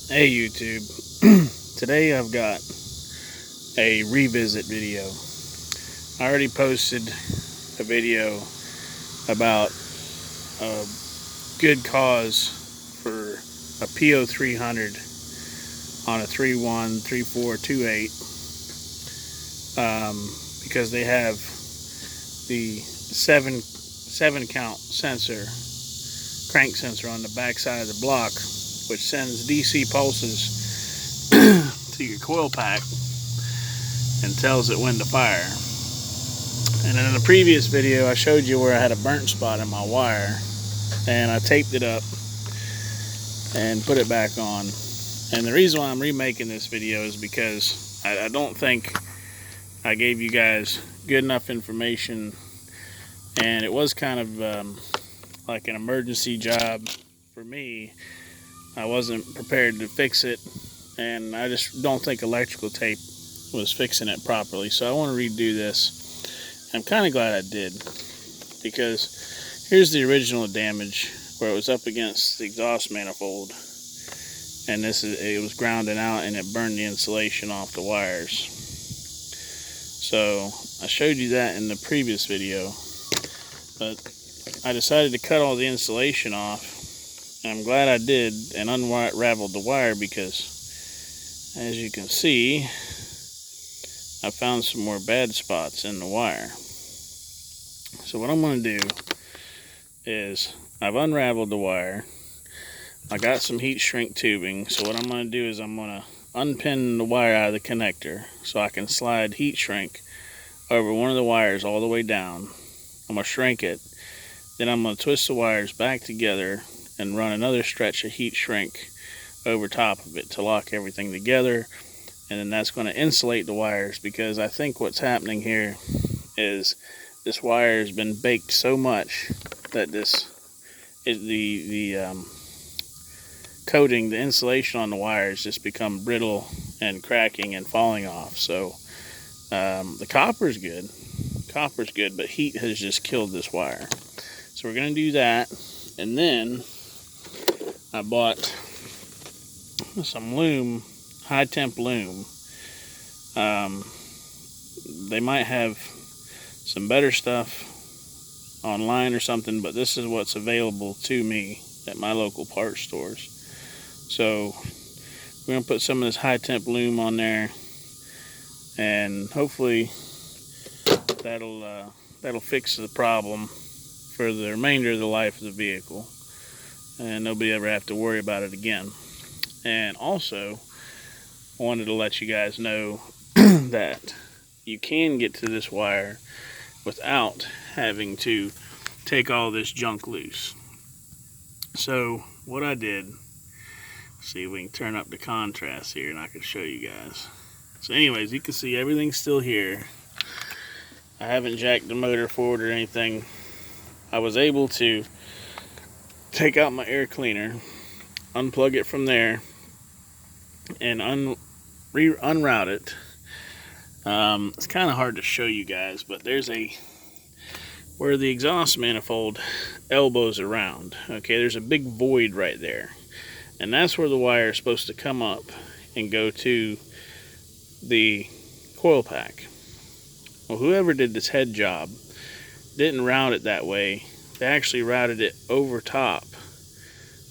Hey YouTube, today I've got a revisit video. I already posted a video about a good cause for a P0300 on a 313428 because they have the seven count sensor, crank sensor on the back side of the block, which sends DC pulses to your coil pack and tells it when to fire. And in the previous video I showed you where I had a burnt spot in my wire, and I taped it up and put it back on. And the reason why I'm remaking this video is because I don't think I gave you guys good enough information, and it was kind of like an emergency job for me. I wasn't prepared to fix it, and I just don't think electrical tape was fixing it properly. So I want to redo this. I'm kind of glad I did, because here's the original damage where it was up against the exhaust manifold, and it was grounding out and it burned the insulation off the wires. So I showed you that in the previous video, but I decided to cut all the insulation off. And I'm glad I did, and unraveled the wire, because as you can see, I found some more bad spots in the wire. So what I'm going to do is, I've unraveled the wire. I got some heat shrink tubing, so what I'm going to do is I'm going to unpin the wire out of the connector so I can slide heat shrink over one of the wires all the way down. I'm going to shrink it, then I'm going to twist the wires back together and run another stretch of heat shrink over top of it to lock everything together. And then that's going to insulate the wires, because I think what's happening here is this wire has been baked so much that the coating, the insulation on the wires, just become brittle and cracking and falling off. So the copper's good, but heat has just killed this wire. So we're going to do that, and then I bought some loom, high temp loom. They might have some better stuff online or something, but this is what's available to me at my local parts stores. So we're going to put some of this high temp loom on there, and hopefully that'll fix the problem for the remainder of the life of the vehicle, and nobody ever have to worry about it again. And also, I wanted to let you guys know that you can get to this wire without having to take all this junk loose. So what I did, see if we can turn up the contrast here and I can show you guys. So anyways, you can see everything's still here. I haven't jacked the motor forward or anything. I was able to take out my air cleaner, unplug it from there, and unroute it. It's kind of hard to show you guys, but there's where the exhaust manifold elbows around. Okay, there's a big void right there, and that's where the wire is supposed to come up and go to the coil pack. Well, whoever did this head job didn't route it that way. They actually routed it over top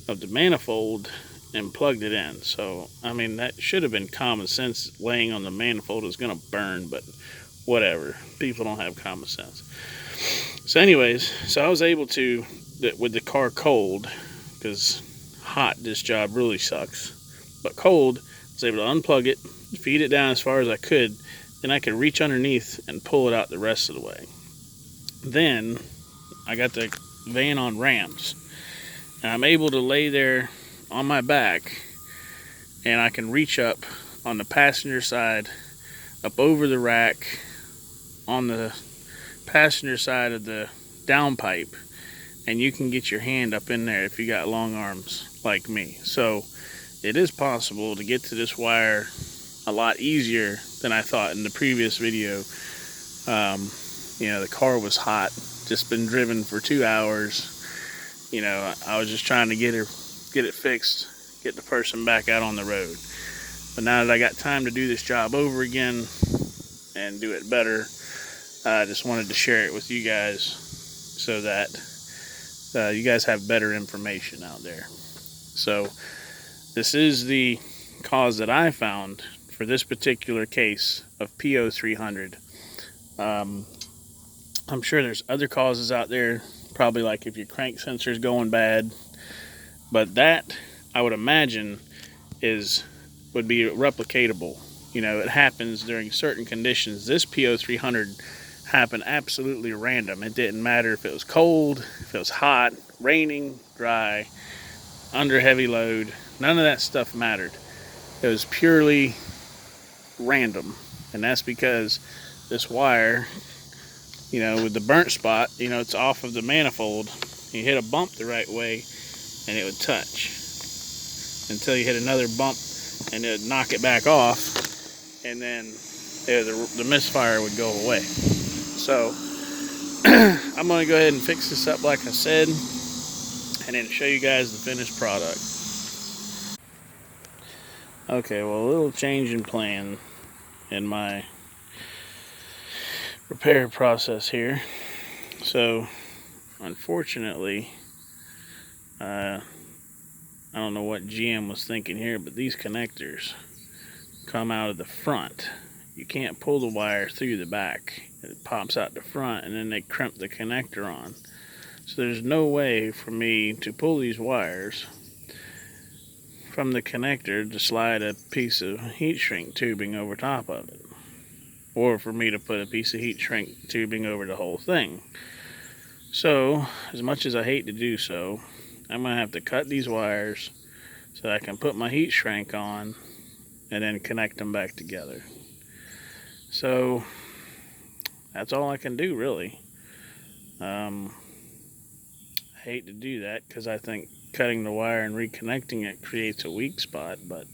of the manifold and plugged it in. So I mean, that should have been common sense. Laying on the manifold is going to burn, but whatever, people don't have common sense. So anyways, so I was able to, with the car cold, because hot this job really sucks, but cold, I was able to unplug it, feed it down as far as I could, then I could reach underneath and pull it out the rest of the way. Then I got the van on ramps, and I'm able to lay there on my back, and I can reach up on the passenger side, up over the rack, on the passenger side of the downpipe, and you can get your hand up in there if you got long arms like me. So it is possible to get to this wire a lot easier than I thought in the previous video. You know, the car was hot, just been driven for 2 hours. You know, I was just trying to get it fixed, get the person back out on the road. But now that I got time to do this job over again and do it better, I just wanted to share it with you guys so that you guys have better information out there. So this is the cause that I found for this particular case of P0300. I'm sure there's other causes out there, probably like if your crank sensor is going bad, but that I would imagine would be replicatable. You know, it happens during certain conditions. This P0300 happened absolutely random. It didn't matter if it was cold, if it was hot, raining, dry, under heavy load. None of that stuff mattered. It was purely random, and that's because this wire, you know, with the burnt spot, you know, it's off of the manifold. You hit a bump the right way and it would touch until you hit another bump and it would knock it back off, and then the misfire would go away. So I'm going to go ahead and fix this up like I said, and then show you guys the finished product. Okay, well, a little change in plan in my repair process here. So unfortunately, I don't know what GM was thinking here, but these connectors come out of the front. You can't pull the wire through the back. It pops out the front, and then they crimp the connector on. So there's no way for me to pull these wires from the connector to slide a piece of heat shrink tubing over top of it, or for me to put a piece of heat shrink tubing over the whole thing. So as much as I hate to do so, I'm gonna have to cut these wires so I can put my heat shrink on and then connect them back together. So that's all I can do, really. I hate to do that because I think cutting the wire and reconnecting it creates a weak spot, but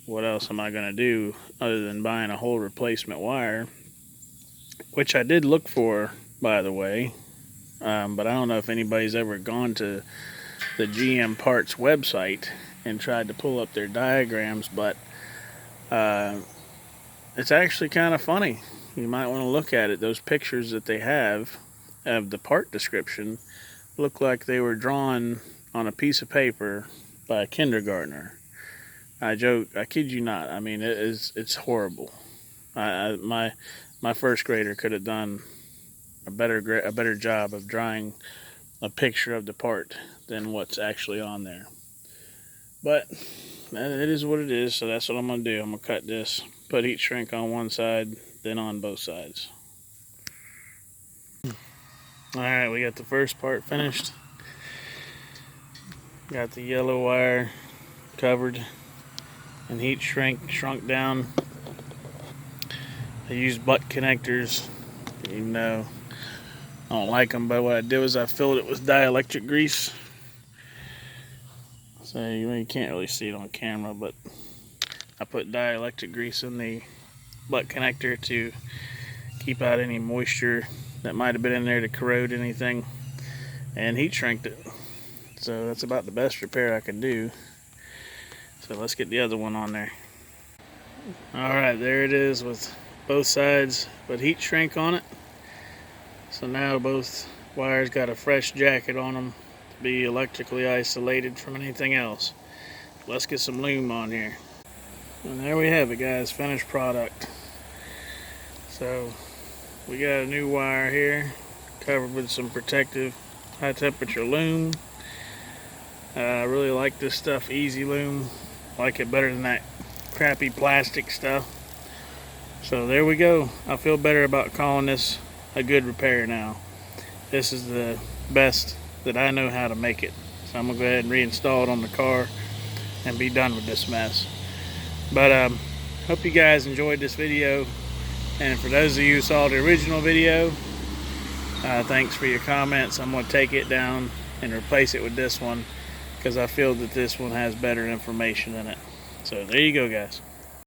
what else am I going to do other than buying a whole replacement wire, which I did look for, by the way, but I don't know if anybody's ever gone to the GM Parts website and tried to pull up their diagrams, but it's actually kind of funny. You might want to look at it. Those pictures that they have of the part description look like they were drawn on a piece of paper by a kindergartner. I joke, I kid you not. I mean, it's horrible. My first grader could have done a better job of drawing a picture of the part than what's actually on there. But it is what it is, so that's what I'm going to do. I'm going to cut this, put heat shrink on one side, then on both sides. Alright, we got the first part finished. Got the yellow wire covered and heat shrunk down. I used butt connectors, even though I don't like them, but what I did was I filled it with dielectric grease. So you can't really see it on camera, but I put dielectric grease in the butt connector to keep out any moisture that might have been in there to corrode anything, and heat shrinked it. So that's about the best repair I can do. So let's get the other one on there. Alright, there it is with both sides but heat shrink on it. So now both wires got a fresh jacket on them to be electrically isolated from anything else. Let's get some lume on here. And there we have it, guys, finished product. So we got a new wire here covered with some protective high temperature lume. I really like this stuff, easy lume. I like it better than that crappy plastic stuff. So there we go. I feel better about calling this a good repair now. This is the best that I know how to make it. So I'm gonna go ahead and reinstall it on the car and be done with this mess. But hope you guys enjoyed this video, and for those of you who saw the original video, thanks for your comments. I'm going to take it down and replace it with this one because I feel that this one has better information in it. So there you go, guys.